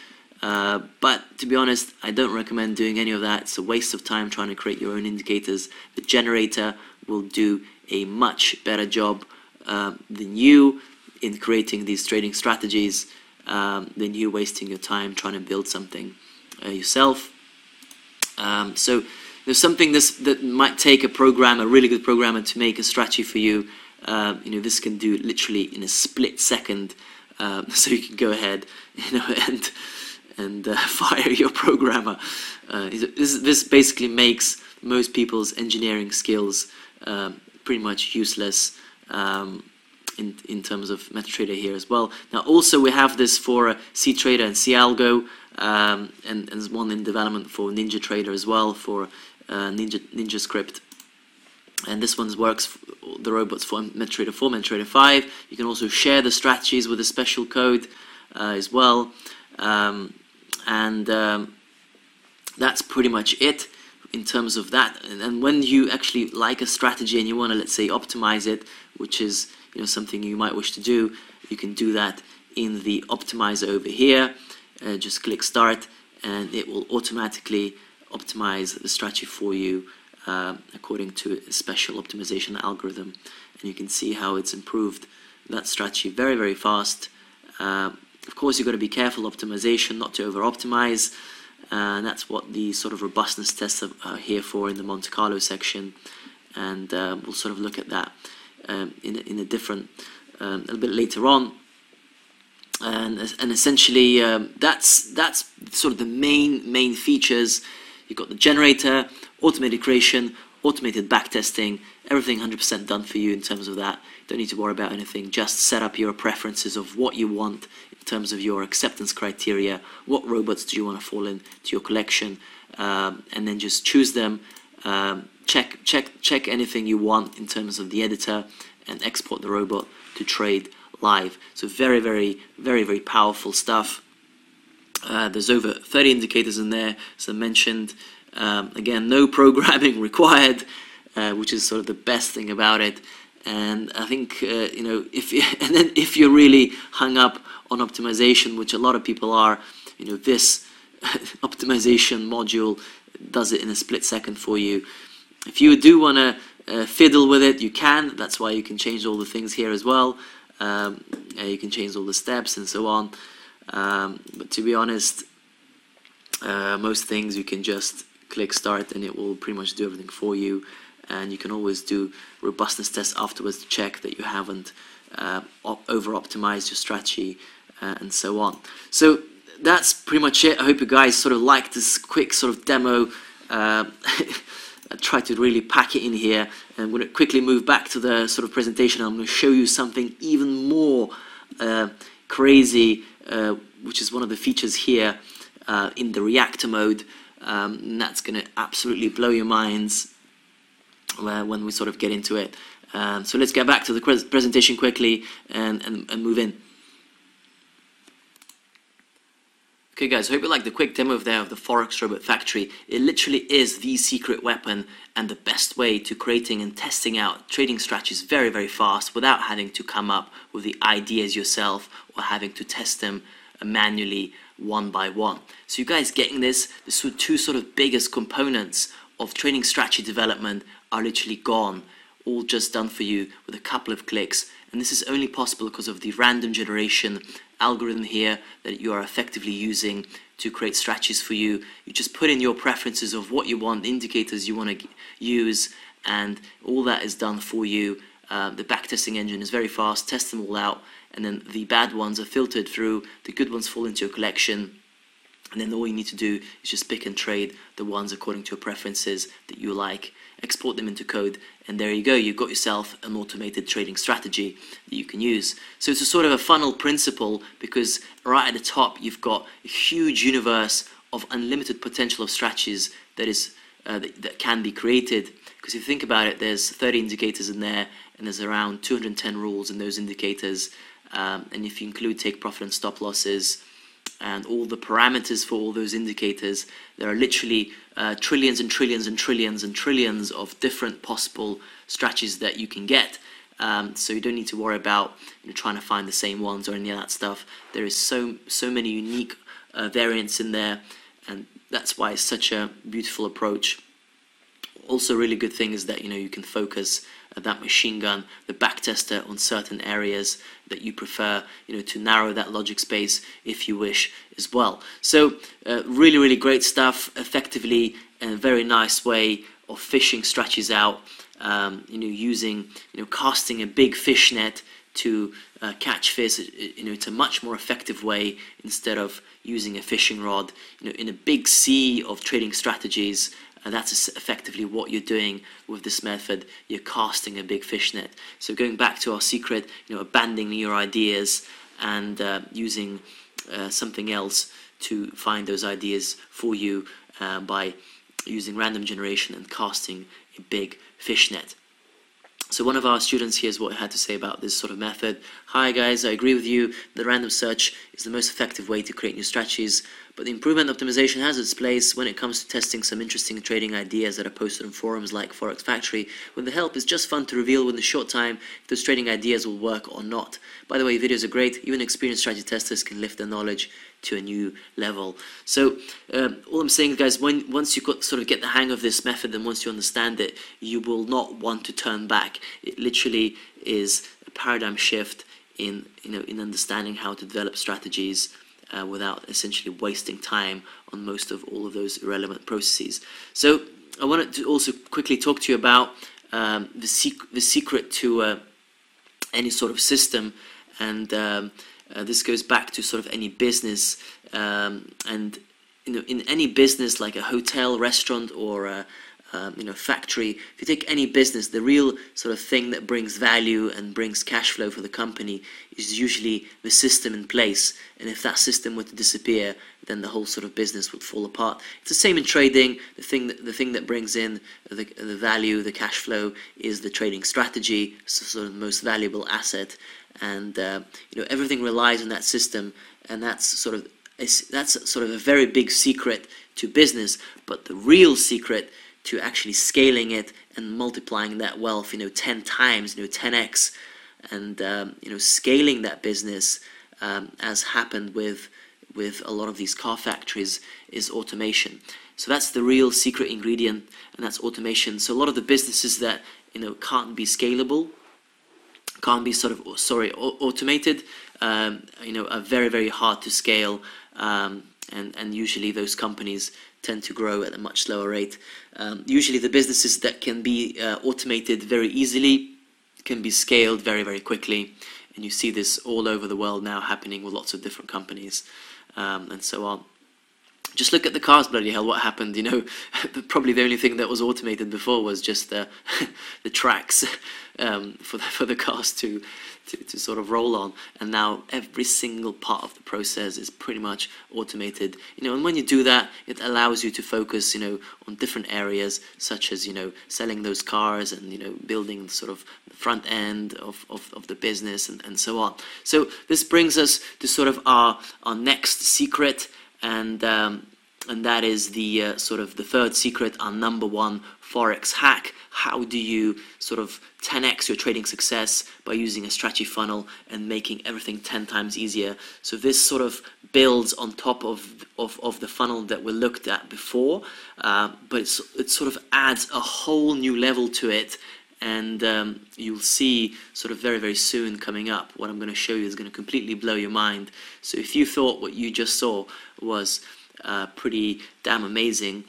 But to be honest, I don't recommend doing any of that. It's a waste of time trying to create your own indicators. The generator will do a much better job than you in creating these trading strategies, than you wasting your time trying to build something yourself. So there's something that might take a really good programmer to make a strategy for you. This can do literally in a split second. So you can go ahead, and fire your programmer. This basically makes most people's engineering skills pretty much useless in terms of MetaTrader here as well. Now also we have this for CTrader and CAlgo, and there's one in development for NinjaTrader as well, for NinjaScript. And this one works, the robots for MetaTrader 4, MetaTrader 5. You can also share the strategies with a special code as well. That's pretty much it in terms of that. And when you actually like a strategy and you want to, let's say, optimize it, which is something you might wish to do, you can do that in the optimizer over here. Just click start, and it will automatically optimize the strategy for you according to a special optimization algorithm. And you can see how it's improved that strategy very, very fast. Of course, you've got to be careful optimization, not to over-optimize, and that's what the sort of robustness tests are here for in the Monte Carlo section, and we'll sort of look at that in a different, a little bit later on. And essentially, that's sort of the main features. You've got the generator, automated creation automated backtesting, everything 100% done for you in terms of that. Don't need to worry about anything. Just set up your preferences of what you want in terms of your acceptance criteria. What robots do you want to fall into your collection, and then just choose them. Check anything you want in terms of the editor, and export the robot to trade live. So very, very, very, very powerful stuff. There's over 30 indicators in there, as I mentioned. Again, no programming required, which is sort of the best thing about it. And I think if you're really hung up on optimization, which a lot of people are, this optimization module does it in a split second for you. If you do want to fiddle with it, you can. That's why you can change all the things here as well. You can change all the steps and so on. But to be honest, most things you can just click start and it will pretty much do everything for you. And you can always do robustness tests afterwards to check that you haven't over-optimized your strategy and so on. So that's pretty much it. I hope you guys sort of liked this quick sort of demo. I tried to really pack it in here. And I'm going to quickly move back to the sort of presentation. I'm going to show you something even more crazy, which is one of the features here in the reactor mode. And that's going to absolutely blow your minds when we sort of get into it. So let's get back to the presentation quickly and move in. Okay guys, I hope you like the quick demo of the Forex Robot Factory. It literally is the secret weapon and the best way to creating and testing out trading strategies very, very fast without having to come up with the ideas yourself or having to test them manually one by one. So you guys getting this? The two sort of biggest components of trading strategy development are literally gone, all just done for you with a couple of clicks. And this is only possible because of the random generation algorithm here that you are effectively using to create strategies for you. You just put in your preferences of what you want, the indicators you want to use, and all that is done for you. The backtesting engine is very fast, test them all out, and then the bad ones are filtered through, the good ones fall into your collection, and then all you need to do is just pick and trade the ones according to your preferences that you like, export them into code, and there you go. You've got yourself an automated trading strategy that you can use. So it's a sort of a funnel principle, because right at the top you've got a huge universe of unlimited potential of strategies that can be created. Because if you think about it, there's 30 indicators in there, and there's around 210 rules in those indicators. And if you include take profit and stop losses, and all the parameters for all those indicators, there are literally trillions and trillions and trillions and trillions of different possible strategies that you can get. So you don't need to worry about trying to find the same ones or any of that stuff. There is so many unique variants in there, and that's why it's such a beautiful approach. Also, really good thing is that you can focus that machine gun, the backtester, on certain areas that you prefer, to narrow that logic space if you wish as well. So really, really great stuff. Effectively, a very nice way of fishing strategies out. Using, casting a big fish net to catch fish. It's a much more effective way instead of using a fishing rod. In a big sea of trading strategies. That's effectively what you're doing with this method. You're casting a big fish net. So going back to our secret, abandoning your ideas and using something else to find those ideas for you by using random generation and casting a big fish net. So one of our students here is what I had to say about this sort of method. Hi guys, I agree with you. The random search is the most effective way to create new strategies, but the improvement optimization has its place when it comes to testing some interesting trading ideas that are posted on forums like Forex Factory. When the help is just fun to reveal within a short time if those trading ideas will work or not. By the way, videos are great. Even experienced strategy testers can lift their knowledge to a new level. So all I'm saying, guys, once you sort of get the hang of this method and once you understand it, you will not want to turn back. It literally is a paradigm shift in understanding how to develop strategies without essentially wasting time on most of all of those irrelevant processes. So I wanted to also quickly talk to you about the secret to any sort of system, and this goes back to sort of any business, and in any business like a hotel, restaurant, or factory. If you take any business, the real sort of thing that brings value and brings cash flow for the company is usually the system in place. And if that system were to disappear, then the whole sort of business would fall apart. It's the same in trading. The thing that brings in the value, the cash flow, is the trading strategy, so sort of the most valuable asset. And everything relies on that system, and that's sort of a very big secret to business. But the real secret to actually scaling it and multiplying that wealth, 10 times, 10x, and scaling that business, as happened with a lot of these car factories, is automation. So that's the real secret ingredient, and that's automation. So a lot of the businesses that can't be scalable, can't be automated, are very, very hard to scale, and usually those companies tend to grow at a much slower rate. Usually the businesses that can be automated very easily can be scaled very, very quickly, and you see this all over the world now happening with lots of different companies, and so on. Just look at the cars, bloody hell, what happened, probably the only thing that was automated before was just the tracks for the cars to sort of roll on, and now every single part of the process is pretty much automated. And when you do that, it allows you to focus, on different areas, such as, selling those cars and, building sort of the front end of the business, and so on. So this brings us to sort of our next secret, and that is the sort of the third secret, our number one Forex hack. How do you sort of 10x your trading success by using a strategy funnel and making everything 10 times easier? So this sort of builds on top of the funnel that we looked at before, but it sort of adds a whole new level to it. And you'll see sort of very, very soon coming up, what I'm going to show you is going to completely blow your mind. So if you thought what you just saw was pretty damn amazing,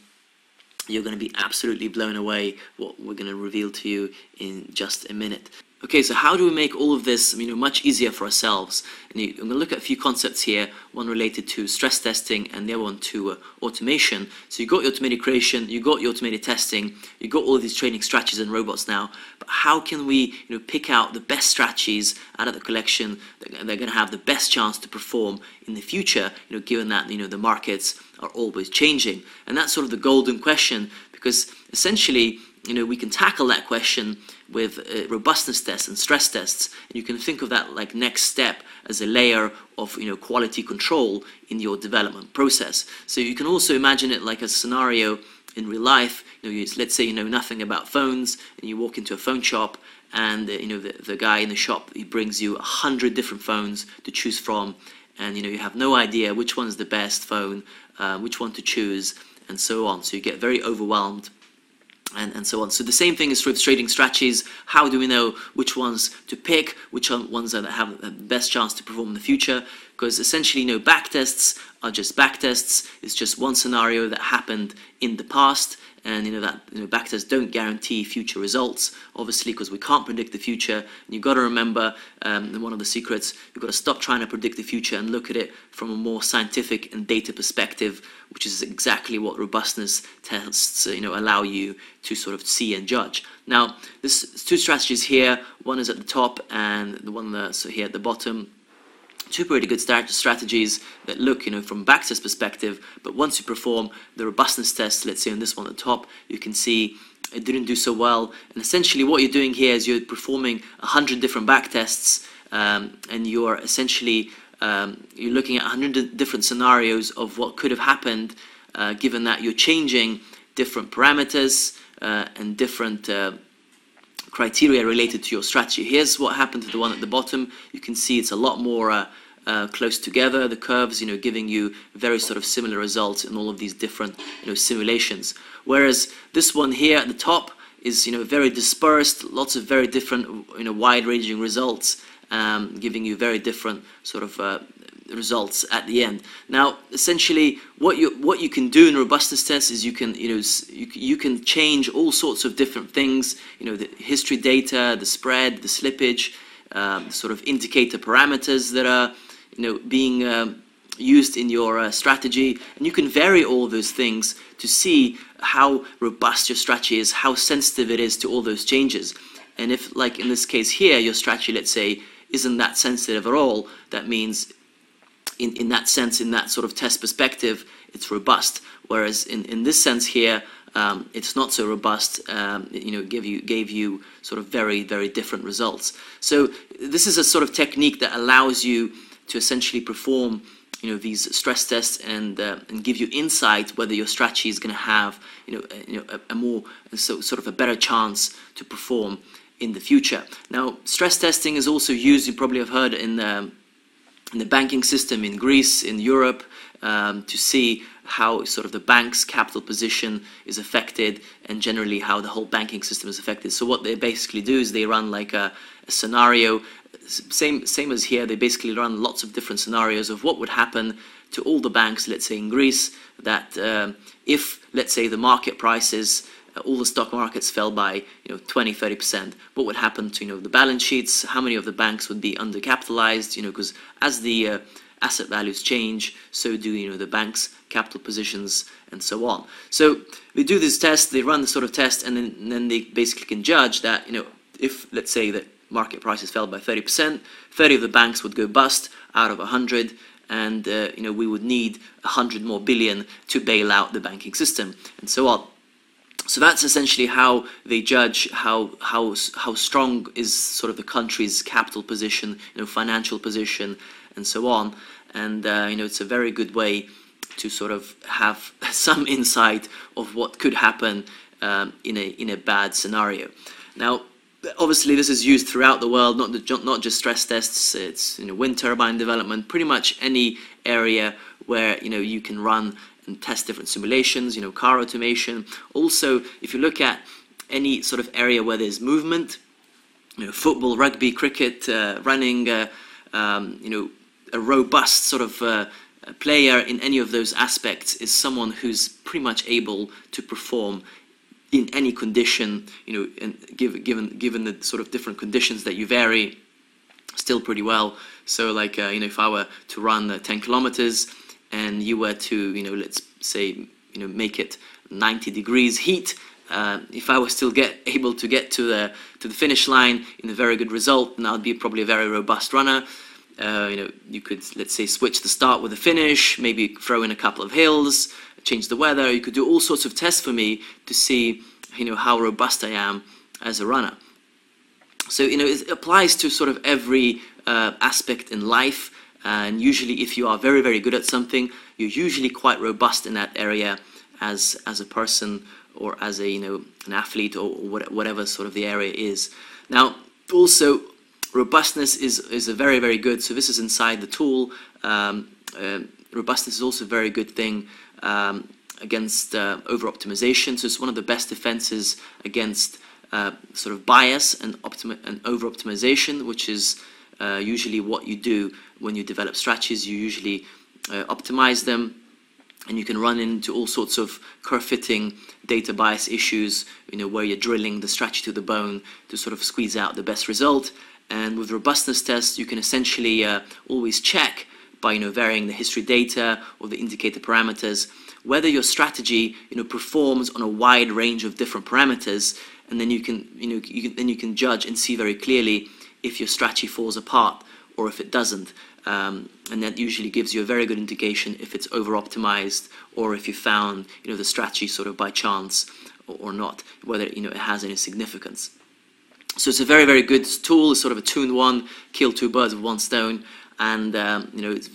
you're going to be absolutely blown away what we're going to reveal to you in just a minute. Okay, so how do we make all of this much easier for ourselves? And I'm going to look at a few concepts here, one related to stress testing and the other one to automation. So you got your automated creation, you got your automated testing, you got all of these trading strategies and robots now, but how can we pick out the best strategies out of the collection that they're going to have the best chance to perform in the future, given that the markets are always changing? And that's sort of the golden question, because essentially we can tackle that question with robustness tests and stress tests, and you can think of that like next step as a layer of quality control in your development process. So you can also imagine it like a scenario in real life. Let's say you know nothing about phones, and you walk into a phone shop, and the guy in the shop, he brings you 100 different phones to choose from, and you have no idea which one's the best phone, which one to choose, and so on. So you get very overwhelmed. And so on. So the same thing is for trading strategies. How do we know which ones to pick, which ones that have the best chance to perform in the future? Because essentially, backtests are just backtests. It's just one scenario that happened in the past, and backtests don't guarantee future results, obviously, because we can't predict the future. And you've got to remember, one of the secrets, you've got to stop trying to predict the future and look at it from a more scientific and data perspective, which is exactly what robustness tests allow you to sort of see and judge. Now, there's two strategies here. One is at the top, and the one that's here at the bottom. Two pretty good strategies that look, from a backtest perspective, but once you perform the robustness test, let's say on this one at the top, you can see it didn't do so well. And essentially what you're doing here is you're performing 100 different backtests, and you're essentially you're looking at 100 different scenarios of what could have happened, given that you're changing different parameters and different criteria related to your strategy. Here's what happened to the one at the bottom. You can see it's a lot more close together, the curves, giving you very sort of similar results in all of these different simulations. Whereas this one here at the top is very dispersed, lots of very different wide-ranging results, giving you very different sort of results at the end. Now, essentially, what you can do in robustness tests is you can change all sorts of different things. The history data, the spread, the slippage, sort of indicator parameters that are being used in your strategy, and you can vary all those things to see how robust your strategy is, how sensitive it is to all those changes. And if, like in this case here, your strategy, let's say, isn't that sensitive at all, that means in that sense, in that sort of test perspective, it's robust. Whereas in this sense here, it's not so robust. Gave you sort of very, very different results. So this is a sort of technique that allows you to essentially perform these stress tests and give you insight whether your strategy is going to have a more sort of a better chance to perform in the future. Now, stress testing is also used, you probably have heard, in the banking system in Greece, in Europe, to see how sort of the bank's capital position is affected, and generally how the whole banking system is affected. So what they basically do is they run like a scenario, same as here. They basically run lots of different scenarios of what would happen to all the banks, let's say in Greece, that if, let's say, the market prices, all the stock markets fell by 20-30%, what would happen to the balance sheets? How many of the banks would be undercapitalized? Because as the asset values change, so do the bank's capital positions, and so on. So they do this test, they run the sort of test, and then they basically can judge that if, let's say, that market prices fell by 30%, 30 of the banks would go bust out of 100, and we would need 100 more billion to bail out the banking system, and so on. So that's essentially how they judge how strong is sort of the country's capital position, financial position, and so on. And it's a very good way to sort of have some insight of what could happen in a bad scenario. Now, obviously, this is used throughout the world, not just stress tests. It's wind turbine development, pretty much any area where you can run and test different simulations, car automation. Also, if you look at any sort of area where there's movement, football, rugby, cricket, running, a robust sort of player in any of those aspects is someone who's pretty much able to perform in any condition, and given the sort of different conditions that you vary, still pretty well. So like, if I were to run 10 kilometers, and you were to, let's say, make it 90 degrees heat, if I was still able to get to the finish line in a very good result, then I'd be probably a very robust runner. You could, let's say, switch the start with the finish, maybe throw in a couple of hills, change the weather. You could do all sorts of tests for me to see, how robust I am as a runner. So, it applies to sort of every aspect in life. And usually, if you are very, very good at something, you're usually quite robust in that area as a person, or as a an athlete, or whatever sort of the area is. Now, also, robustness is a very, very good. So this is inside the tool. Robustness is also a very good thing against over-optimization. So it's one of the best defenses against sort of bias and over-optimization, which is usually what you do when you develop strategies. You usually optimize them, and you can run into all sorts of curve-fitting data bias issues, where you're drilling the strategy to the bone to sort of squeeze out the best result. And with robustness tests, you can essentially always check by varying the history data or the indicator parameters whether your strategy performs on a wide range of different parameters, and then you can judge and see very clearly if your strategy falls apart or if it doesn't. And that usually gives you a very good indication if it's over-optimized, or if you found the strategy sort of by chance or not, whether it has any significance. So it's a very, very good tool. It's sort of a 2-in-1, kill two birds with one stone, and it's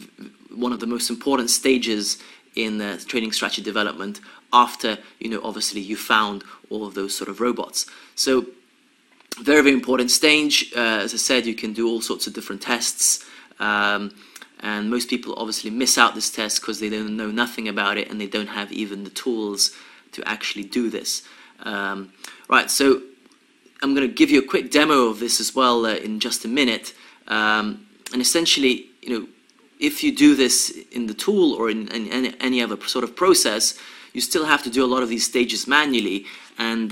one of the most important stages in trading strategy development after obviously you found all of those sort of robots. So very, very important stage. As I said, you can do all sorts of different tests, and most people obviously miss out this test because they don't know nothing about it, and they don't have even the tools to actually do this. Right, so I'm going to give you a quick demo of this as well in just a minute. And essentially, if you do this in the tool or in any other sort of process, you still have to do a lot of these stages manually. And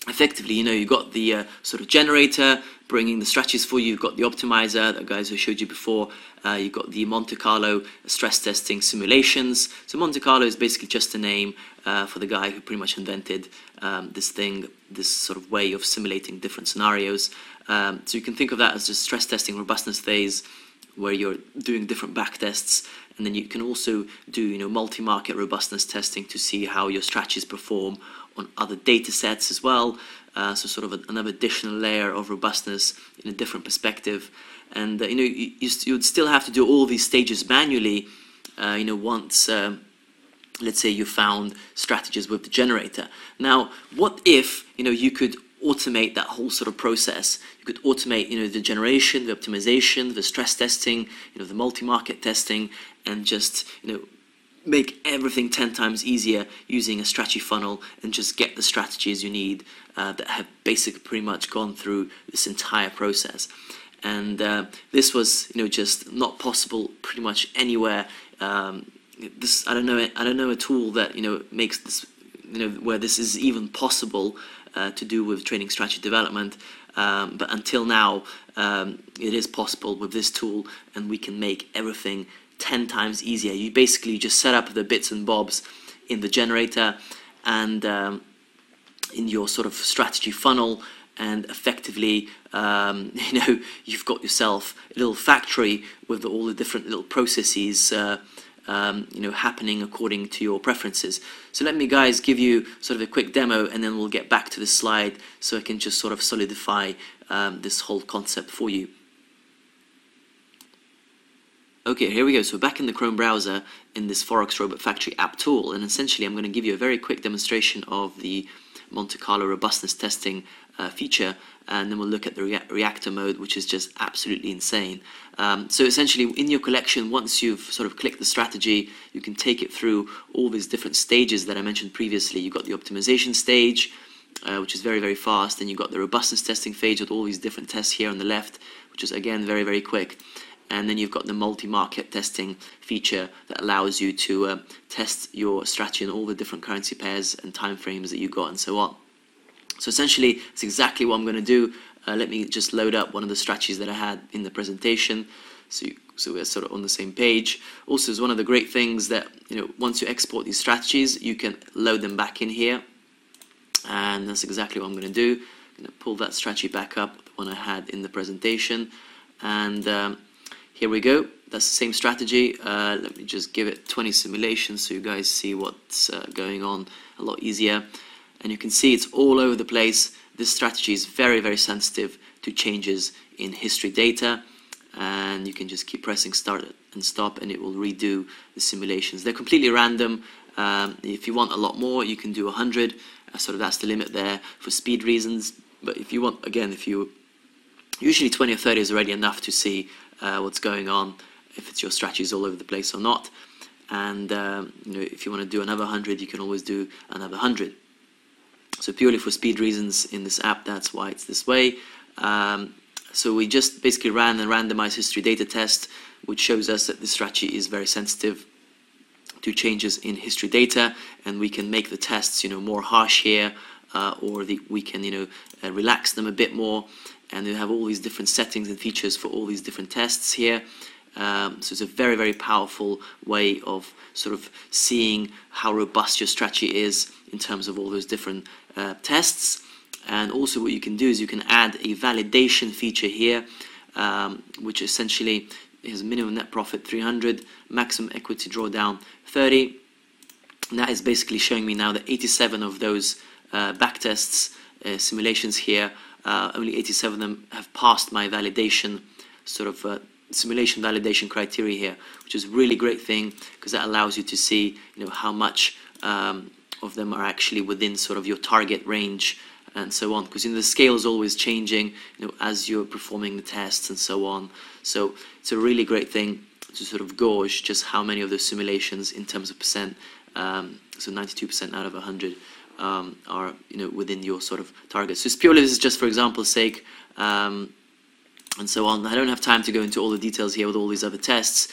effectively, you've got the sort of generator bringing the strategies for you. You've got the optimizer, the guys who showed you before. You've got the Monte Carlo stress testing simulations. So Monte Carlo is basically just a name for the guy who pretty much invented this sort of way of simulating different scenarios. So you can think of that as just stress testing robustness phase, where you're doing different back tests, and then you can also do multi-market robustness testing to see how your strategies perform on other data sets as well. So sort of another additional layer of robustness in a different perspective. And you'd still have to do all these stages manually. Once let's say you found strategies with the generator. Now, what if you could automate that whole sort of process? You could automate the generation, the optimization, the stress testing, the multi-market testing, and just make everything 10 times easier using a strategy funnel, and just get the strategies you need that have basically pretty much gone through this entire process. And this was just not possible pretty much anywhere. I don't know a tool that makes this where this is even possible to do with training strategy development. But until now, it is possible with this tool, and we can make everything 10 times easier. You basically just set up the bits and bobs in the generator and in your sort of strategy funnel, and effectively you've got yourself a little factory with all the different little processes happening according to your preferences. So let me, guys, give you sort of a quick demo, and then we'll get back to this slide so I can just sort of solidify this whole concept for you. Okay, here we go. So back in the Chrome browser in this Forex Robot Factory app tool, and essentially I'm going to give you a very quick demonstration of the Monte Carlo robustness testing feature, and then we'll look at the reactor mode, which is just absolutely insane. So essentially, in your collection, once you've sort of clicked the strategy, you can take it through all these different stages that I mentioned previously. You've got the optimization stage, which is very, very fast, and you've got the robustness testing phase with all these different tests here on the left, which is again very, very quick. And then you've got the multi-market testing feature that allows you to test your strategy in all the different currency pairs and time frames that you got, and so on. So essentially, it's exactly what I'm going to do. Let me just load up one of the strategies that I had in the presentation, so we're sort of on the same page. Also, it's one of the great things that once you export these strategies, you can load them back in here, and that's exactly what I'm going to do. I'm going to pull that strategy back up, the one I had in the presentation, and here we go. That's the same strategy. Let me just give it 20 simulations so you guys see what's going on a lot easier. And you can see it's all over the place. This strategy is very, very sensitive to changes in history data. And you can just keep pressing start and stop, and it will redo the simulations. They're completely random. If you want a lot more, you can do 100. Sort of that's the limit there for speed reasons. But if you want, again, usually 20 or 30 is already enough to see what's going on, if it's your strategies all over the place or not. And if you want to do another 100, you can always do another 100. So purely for speed reasons in this app, that's why it's this way. So we just basically ran a randomized history data test, which shows us that this strategy is very sensitive to changes in history data, and we can make the tests more harsh here, or we can relax them a bit more. And you have all these different settings and features for all these different tests here. So it's a very, very powerful way of sort of seeing how robust your strategy is in terms of all those different tests. And also what you can do is you can add a validation feature here, which essentially is minimum net profit 300, maximum equity drawdown 30. And that is basically showing me now that 87 of those back tests, simulations here, only 87 of them have passed my validation sort of simulation validation criteria here, which is a really great thing, because that allows you to see how much of them are actually within sort of your target range and so on, because the scale is always changing as you're performing the tests and so on. So it's a really great thing to sort of gauge just how many of those simulations in terms of percent, so 92% out of 100 are within your sort of target. So it's purely, this is just for example's sake, and so on. I don't have time to go into all the details here with all these other tests,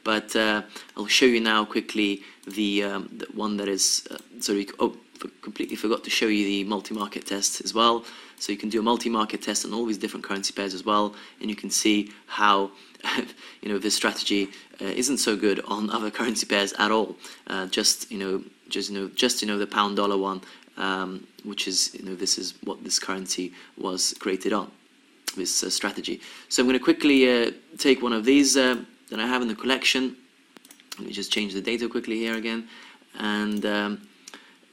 but I'll show you now quickly the one that is completely forgot to show you the multi-market test as well. So you can do a multi-market test on all these different currency pairs as well, and you can see how this strategy isn't so good on other currency pairs at all. Just the pound dollar one, which is this is what this currency was created on, this strategy. So I'm going to quickly take one of these that I have in the collection. Let me just change the data quickly here again, and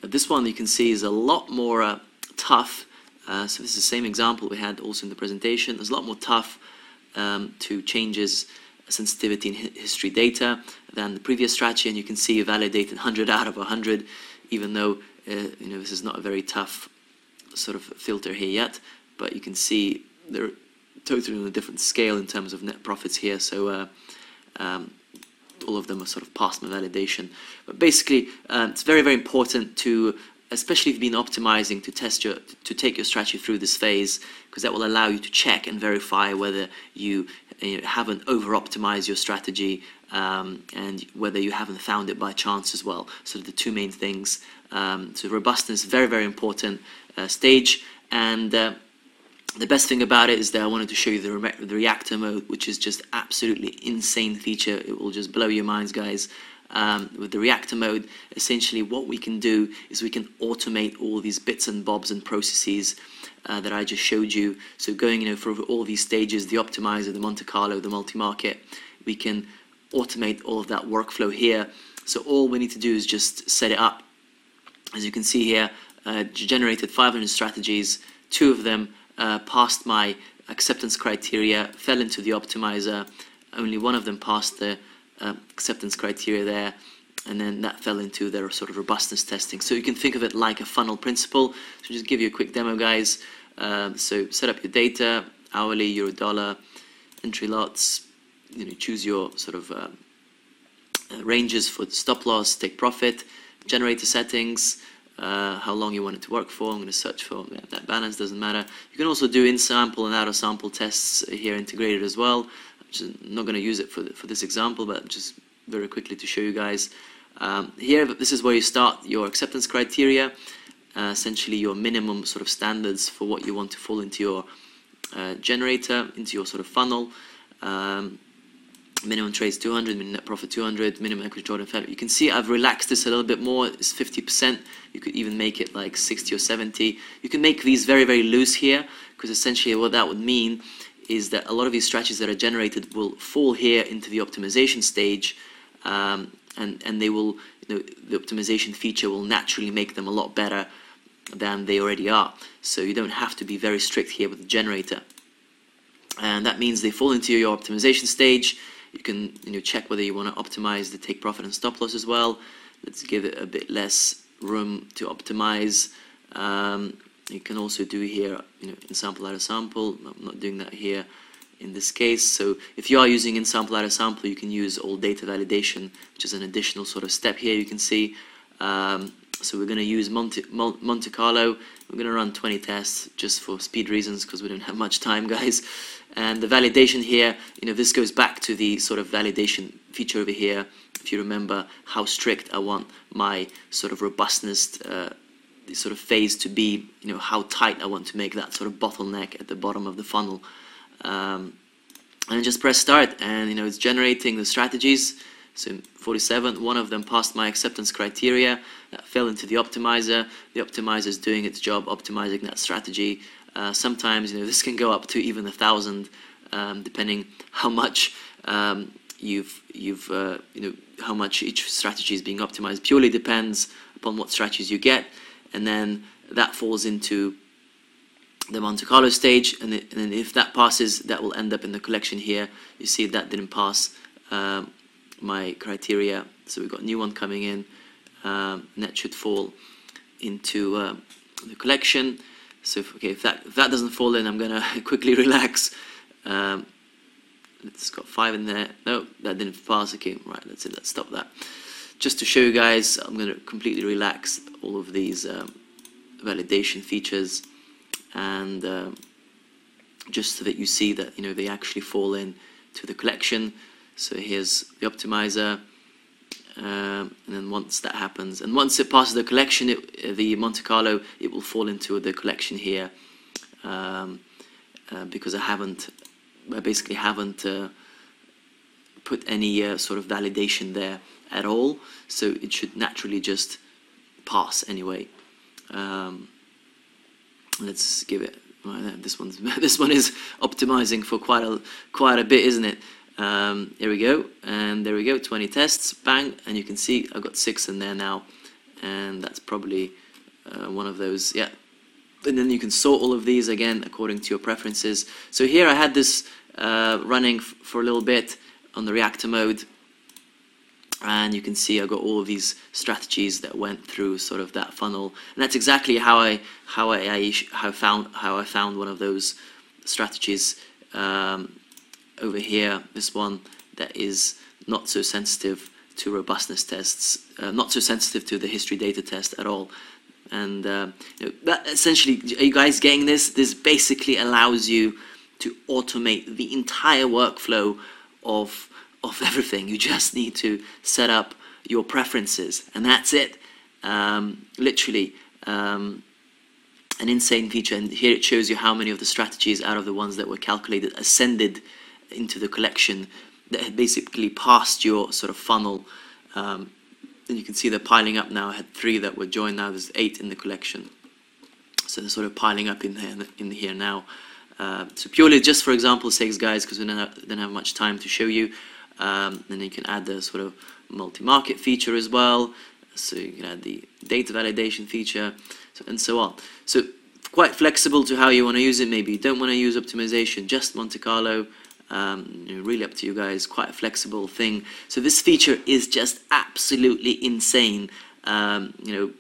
this one you can see is a lot more tough. So this is the same example we had also in the presentation. There's a lot more tough to changes, sensitivity, and history data than the previous strategy, and you can see validated 100 out of 100, even though this is not a very tough sort of filter here yet. But you can see they're totally on a different scale in terms of net profits here. So all of them are sort of past my validation. But basically, it's very, very important to, especially if you've been optimizing, to take your strategy through this phase, because that will allow you to check and verify whether you haven't over-optimized your strategy, and whether you haven't found it by chance as well. So the two main things. So robustness, very, very important stage. And the best thing about it is that I wanted to show you the reactor mode, which is just absolutely insane feature. It will just blow your minds, guys. With the reactor mode, essentially what we can do is we can automate all these bits and bobs and processes that I just showed you. So going for all these stages, the optimizer, the Monte Carlo, the multi-market, we can automate all of that workflow here. So all we need to do is just set it up. As you can see here, generated 500 strategies. 2 of them passed my acceptance criteria, fell into the optimizer. Only 1 of them passed the acceptance criteria there, and then that fell into their sort of robustness testing. So you can think of it like a funnel principle. So just give you a quick demo, guys. So set up your data, hourly, euro, dollar, entry lots. Choose your sort of ranges for the stop loss, take profit, generate the settings, how long you want it to work for. I'm going to search for that balance, doesn't matter. You can also do in-sample and out-of-sample tests here integrated as well. I'm not going to use it for this example, but just very quickly to show you guys. Here, this is where you start your acceptance criteria, essentially your minimum sort of standards for what you want to fall into your generator, into your sort of funnel. Minimum trades 200, minimum net profit 200, minimum equity drawdown value. You can see I've relaxed this a little bit more. It's 50%. You could even make it like 60 or 70. You can make these very, very loose here, because essentially what that would mean is that a lot of these strategies that are generated will fall here into the optimization stage, and they will, the optimization feature will naturally make them a lot better than they already are. So you don't have to be very strict here with the generator, and that means they fall into your optimization stage. You can check whether you want to optimize the take profit and stop loss as well. Let's give it a bit less room to optimize. You can also do here, in sample out of sample. I'm not doing that here in this case. So if you are using in sample out of sample, you can use all data validation, which is an additional sort of step here. You can see. So we're going to use Monte Carlo. We're going to run 20 tests just for speed reasons, because we don't have much time, guys. And the validation here, this goes back to the sort of validation feature over here. If you remember how strict I want my sort of robustness sort of phase to be, how tight I want to make that sort of bottleneck at the bottom of the funnel. And just press start, and it's generating the strategies. So 47, 1 of them passed my acceptance criteria. That fell into the optimizer. The optimizer is doing its job optimizing that strategy. Sometimes this can go up to even 1,000, depending how much how much each strategy is being optimized. Purely depends upon what strategies you get, and then that falls into the Monte Carlo stage, and then if that passes, that will end up in the collection here. You see that didn't pass my criteria, so we've got a new one coming in, and that should fall into the collection. So if that doesn't fall in, I'm gonna quickly relax. It's got 5 in there. No, that didn't pass. Okay, right, that's it. Let's stop that. Just to show you guys, I'm gonna completely relax all of these validation features, and just so that you see that they actually fall in to the collection. So here's the optimizer, and then once that happens, and once it passes the collection, the Monte Carlo, it will fall into the collection here, because I basically haven't put any sort of validation there at all, so it should naturally just pass anyway. Let's give it. This one is optimizing for quite a bit, isn't it? Here we go, and there we go, 20 tests, bang, and you can see I've got 6 in there now, and that's probably one of those, yeah. And then you can sort all of these again according to your preferences. So here I had this running for a little bit on the reactor mode, and you can see I got all of these strategies that went through sort of that funnel, and that's exactly how I found one of those strategies over here. This one that is not so sensitive to robustness tests, not so sensitive to the history data test at all. And you know, that essentially, are you guys getting this? This basically allows you to automate the entire workflow of everything. You just need to set up your preferences, and that's it. Literally an insane feature. And here it shows you how many of the strategies out of the ones that were calculated ascended into the collection, that had basically passed your sort of funnel. And you can see they're piling up now. I had 3 that were joined, now there's 8 in the collection. So they're sort of piling up in here now. So purely just for example's sake, guys, because we don't have much time to show you. And then you can add the sort of multi-market feature as well. So you can add the data validation feature, and so on. So quite flexible to how you want to use it. Maybe you don't want to use optimization, just Monte Carlo. Really up to you guys. Quite a flexible thing. So this feature is just absolutely insane. You know,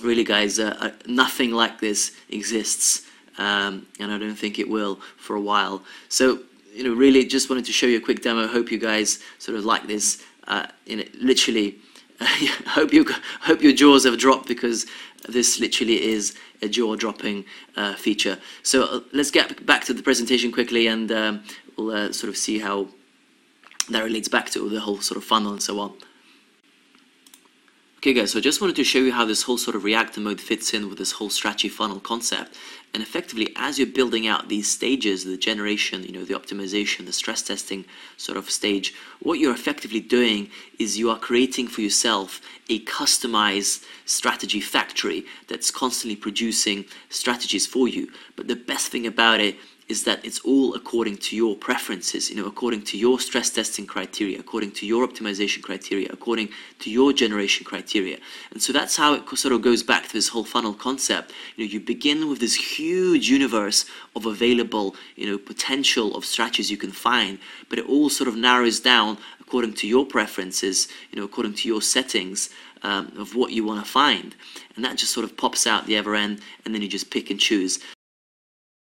really, guys, nothing like this exists, and I don't think it will for a while. So you know, really just wanted to show you a quick demo. Hope you guys sort of like this. You know, literally, hope your jaws have dropped, because this literally is a jaw-dropping feature. So let's get back to the presentation quickly, and we'll sort of see how that relates back to the whole sort of funnel and so on. Okay guys, so I just wanted to show you how this whole sort of reactor mode fits in with this whole strategy funnel concept. And effectively, as you're building out these stages, the generation, you know, the optimization, the stress testing sort of stage, what you're effectively doing is you are creating for yourself a customized strategy factory that's constantly producing strategies for you. But the best thing about it is that it's all according to your preferences, you know, according to your stress testing criteria, according to your optimization criteria, according to your generation criteria. And so that's how it sort of goes back to this whole funnel concept. You know, you begin with this huge universe of available, you know, potential of strategies you can find, but it all sort of narrows down according to your preferences, you know, according to your settings of what you want to find. And that just sort of pops out the other end, and then you just pick and choose.